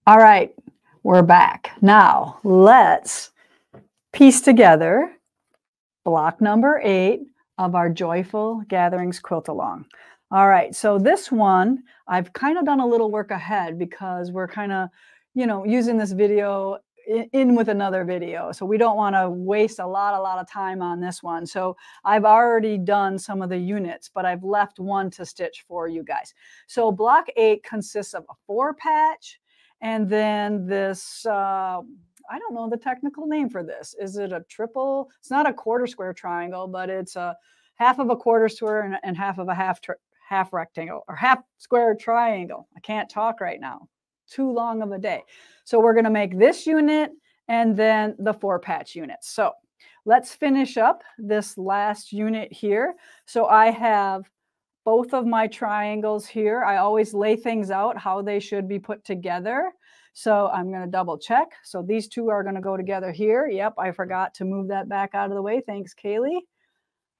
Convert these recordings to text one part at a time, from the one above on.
All right, we're back. Now let's piece together block number 8 of our Joyful Gatherings Quilt-Along. All right, so this one, I've kind of done a little work ahead because we're kind of, using this video in with another video. So we don't want to waste a lot of time on this one. So I've already done some of the units, but I've left one to stitch for you guys. So block 8 consists of a 4-patch, and then this, I don't know the technical name for this. Is it a triple? It's not a quarter square triangle, but it's a half of a quarter square and half of a half rectangle or half square triangle. I can't talk right now. Too long of a day. So we're going to make this unit and then the 4-patch units. So let's finish up this last unit here. So I have both of my triangles here. I always lay things out how they should be put together. So I'm going to double check. So these two are going to go together here. Yep, I forgot to move that back out of the way. Thanks, Kaylee.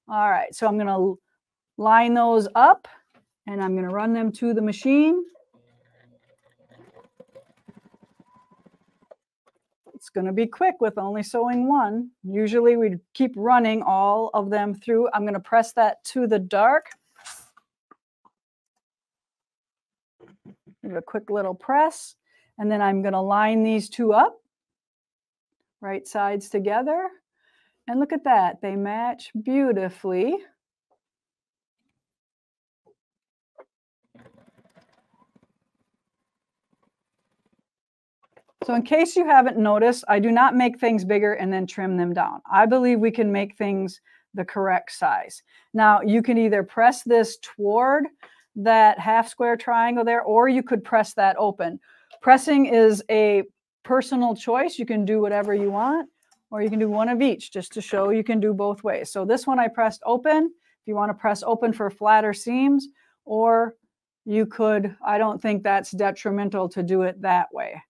All right, so I'm going to line those up and I'm going to run them to the machine. It's going to be quick with only sewing one. Usually we keep running all of them through. I'm going to press that to the dark. Give it a quick little press. And then I'm going to line these two up, right sides together. And look at that. They match beautifully. So in case you haven't noticed, I do not make things bigger and then trim them down. I believe we can make things the correct size. Now, you can either press this toward that half square triangle there, or you could press that open. Pressing is a personal choice. You can do whatever you want, or you can do one of each just to show you can do both ways. So this one I pressed open. If you want to press open for flatter seams, or you could, I don't think that's detrimental to do it that way.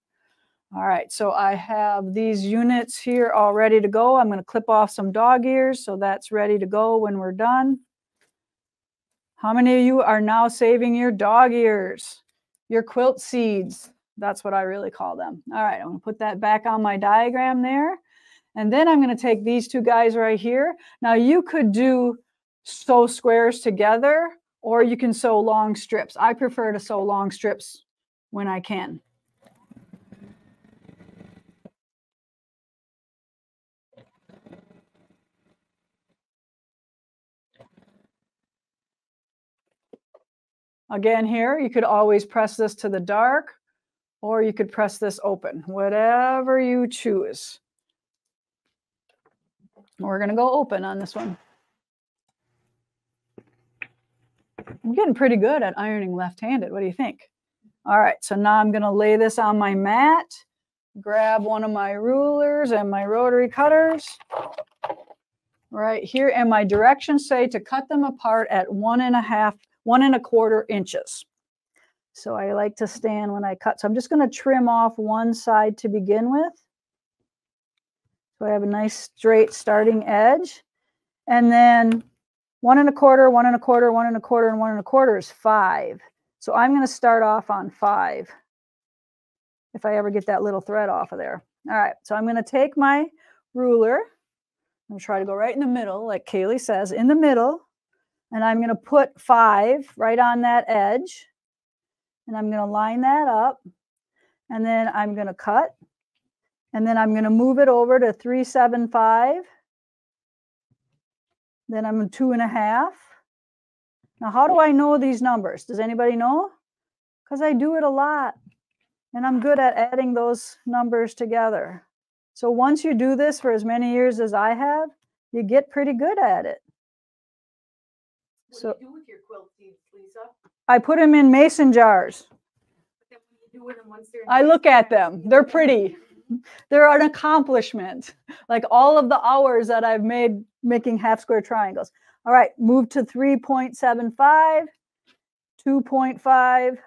All right, so I have these units here all ready to go. I'm going to clip off some dog ears, so that's ready to go when we're done. How many of you are now saving your dog ears, your quilt seeds? That's what I really call them. All right, I'm going to put that back on my diagram there. And then I'm going to take these two guys right here. Now you could sew squares together, or you can sew long strips. I prefer to sew long strips when I can. Again here, you could always press this to the dark, or you could press this open, whatever you choose. We're going to go open on this one. I'm getting pretty good at ironing left-handed. What do you think? All right, so now I'm going to lay this on my mat, grab one of my rulers and my rotary cutters right here, and my directions say to cut them apart at 1 1.25 inches. So I like to stand when I cut. So I'm just going to trim off one side to begin with. So I have a nice straight starting edge. And then 1 1/4, 1 1/4, 1 1/4, and 1 1/4 is 5. So I'm going to start off on 5 if I ever get that little thread off of there. All right, so I'm going to take my ruler. I'm going to try to go right in the middle, like Kaylee says, in the middle. And I'm going to put 5 right on that edge. And I'm going to line that up. And then I'm going to cut. And then I'm going to move it over to 375. Then I'm 2.5. Now, how do I know these numbers? Does anybody know? Because I do it a lot. And I'm good at adding those numbers together. So once you do this for as many years as I have, you get pretty good at it. What do you do with your quilt seeds, Lisa? I put them in mason jars. But then what do you do with them once they're in I look at them. They're pretty. They're an accomplishment. Like all of the hours that I've made making half square triangles. All right, move to 3.75, 2.5,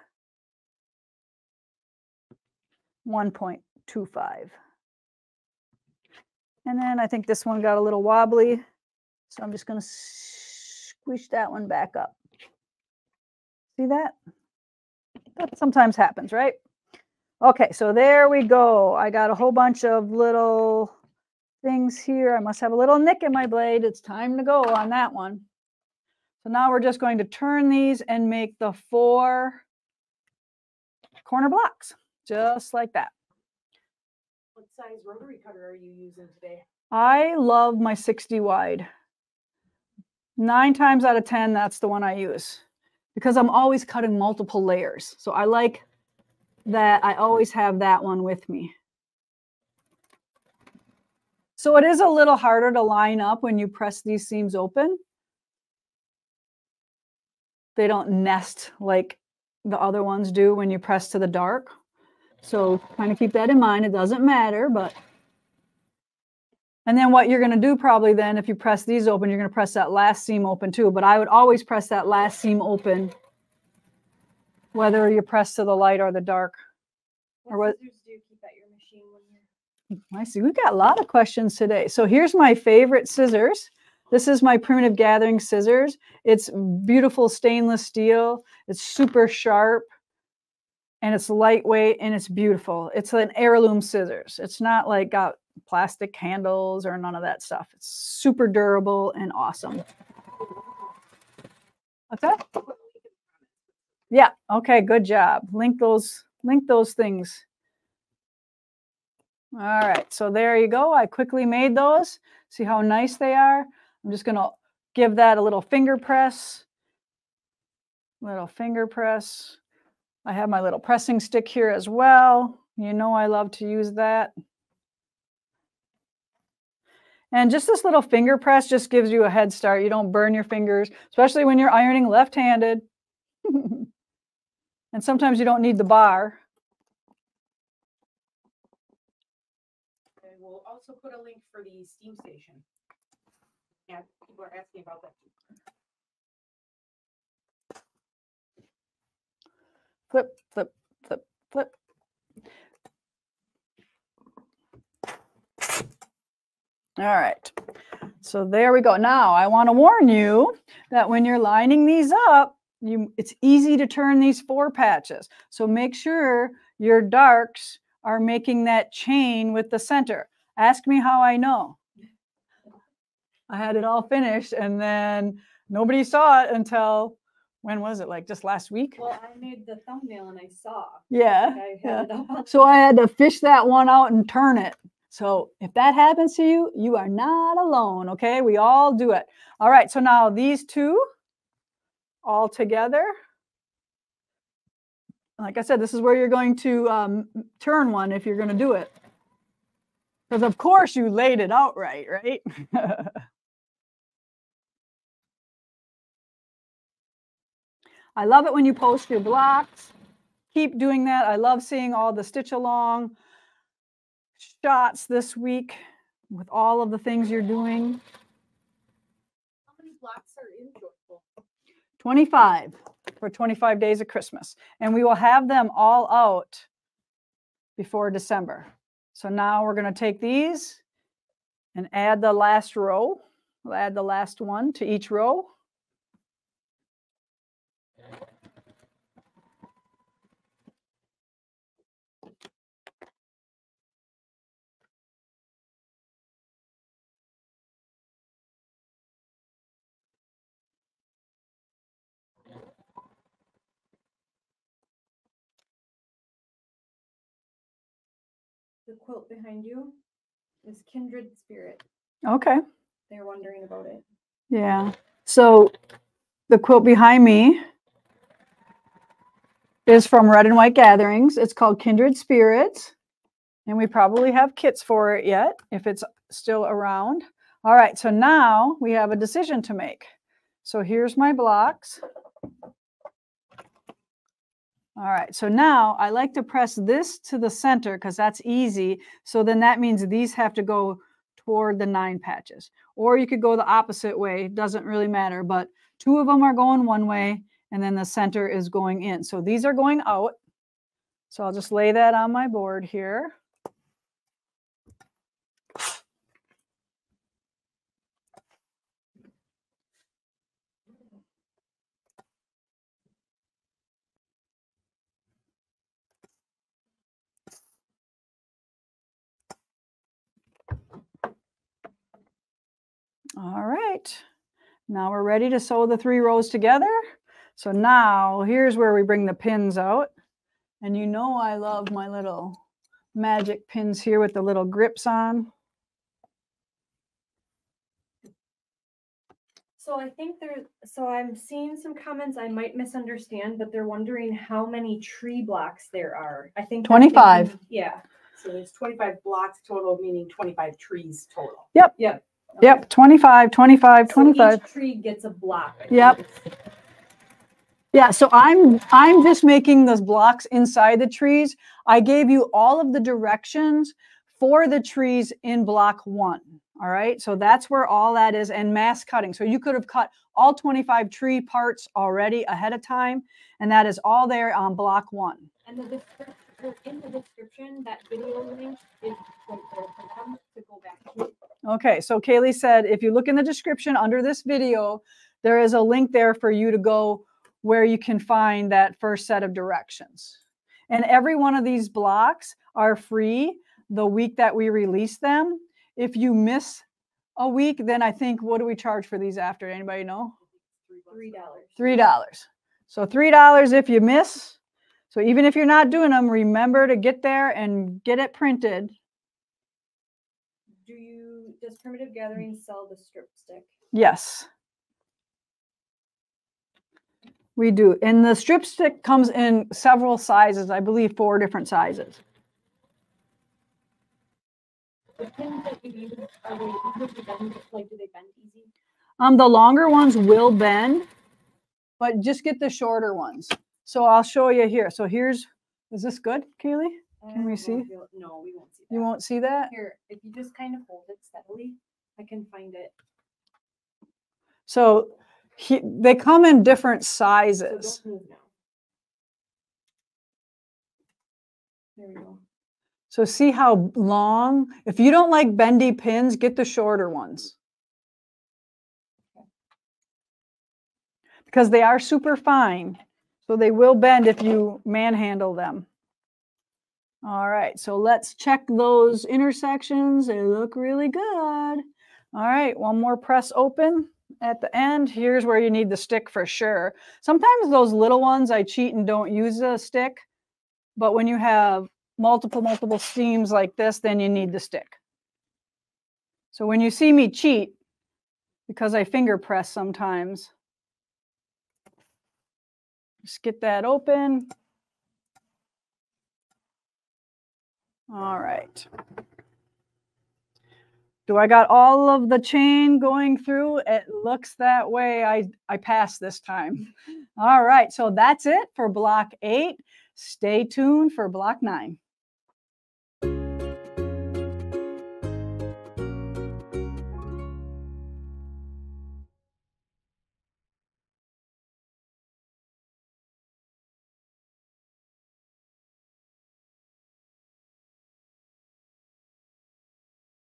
1.25. And then I think this one got a little wobbly. So I'm just going to squish that one back up. See that? That sometimes happens, right? Okay, so there we go. I got a whole bunch of little things here. I must have a little nick in my blade. It's time to go on that one. So now we're just going to turn these and make the 4 corner blocks, just like that. What size rotary cutter are you using today? I love my 60 wide. 9 times out of 10, that's the one I use because I'm always cutting multiple layers. So I like that I always have that one with me. So it is a little harder to line up when you press these seams open. They don't nest like the other ones do when you press to the dark. So kind of keep that in mind. It doesn't matter, but. And then what you're going to do probably then, if you press these open, you're going to press that last seam open too. But I would always press that last seam open, whether you press to the light or the dark. What scissors do you keep at your machine when you're... I see. We've got a lot of questions today. So here's my favorite scissors. This is my primitive gathering scissors. It's beautiful stainless steel. It's super sharp and it's lightweight and it's beautiful. It's an heirloom scissors. It's not like got plastic handles or none of that stuff. It's super durable and awesome. What's that? Yeah. Okay. Good job. Link those things. All right. So there you go. I quickly made those. See how nice they are? I'm just going to give that a little finger press. Little finger press. I have my little pressing stick here as well. You know I love to use that. And just this little finger press just gives you a head start. You don't burn your fingers, especially when you're ironing left-handed. And sometimes you don't need the bar. Okay, we'll also put a link for the steam station. Yeah, people are asking about that too. Flip, flip, flip, flip. All right. So there we go. Now I want to warn you that when you're lining these up, it's easy to turn these 4 patches. So make sure your darks are making that chain with the center. Ask me how I know. I had it all finished and then nobody saw it until, when was it? Like just last week? Well, I made the thumbnail and I saw. Yeah. I had it up. So I had to fish that one out and turn it. So if that happens to you, you are not alone, okay? We all do it. All right, so now these 2 all together. Like I said, this is where you're going to turn one if you're going to do it. Because of course you laid it out right? I love it when you post your blocks. Keep doing that. I love seeing all the stitch along shots this week with all of the things you're doing. How many blocks are in Joyful? 25 for 25 days of Christmas. And we will have them all out before December. So now we're going to take these and add the last row. We'll add the last one to each row. The quilt behind you is Kindred Spirit. Okay. They're wondering about it. Yeah. So the quilt behind me is from Red and White Gatherings. It's called Kindred Spirits. And we probably have kits for it yet, if it's still around. All right, so now we have a decision to make. So here's my blocks. All right, so now I like to press this to the center because that's easy. So then that means these have to go toward the 9 patches. Or you could go the opposite way, it doesn't really matter, but 2 of them are going one way and then the center is going in. So these are going out. So I'll just lay that on my board here. Now we're ready to sew the 3 rows together. So now here's where we bring the pins out. And you know I love my little magic pins here with the little grips on. So I think I'm seeing some comments I might misunderstand, but they're wondering how many tree blocks there are. I think they're 25. thinking- yeah. So there's 25 blocks total, meaning 25 trees total. Yep. Yep. Yep, 25, 25, So 25. each tree gets a block. I Yep. think. Yeah, so I'm just making those blocks inside the trees. I gave you all of the directions for the trees in block 1. All right, so that's where all that is, and mass cutting. So you could have cut all 25 tree parts already ahead of time, and that is all there on block 1. And in the description, that video link is right there for them to go back to. Okay, so Kaylee said, if you look in the description under this video, there is a link there for you to go where you can find that first set of directions. And every one of these blocks are free the week that we release them. If you miss a week, then I think, what do we charge for these after? Anybody know? $3. $3. So $3 if you miss. So even if you're not doing them, remember to get there and get it printed. Does Primitive Gathering sell the strip stick? Yes. We do. And the strip stick comes in several sizes, I believe 4 different sizes. The pins that you use, are they easy to bend? Like, do they bend easy? The longer ones will bend, but just get the shorter ones. So I'll show you here. So here's, is this good, Kaylee? Can we see? No, we won't see that. You won't see that? Here, if you just kind of hold it steadily, I can find it. So they come in different So sizes. don't move now. There we go. So see how long? If you don't like bendy pins, get the shorter ones. Because they are super fine. So they will bend if you manhandle them. All right, so let's check those intersections. They look really good. All right, one more press open at the end. Here's where you need the stick for sure. Sometimes those little ones I cheat and don't use a stick, but when you have multiple seams like this, then you need the stick. So when you see me cheat, because I finger press sometimes, just get that open. All right. Do I got all of the chain going through? It looks that way. I passed this time. All right, so that's it for block 8. Stay tuned for block 9.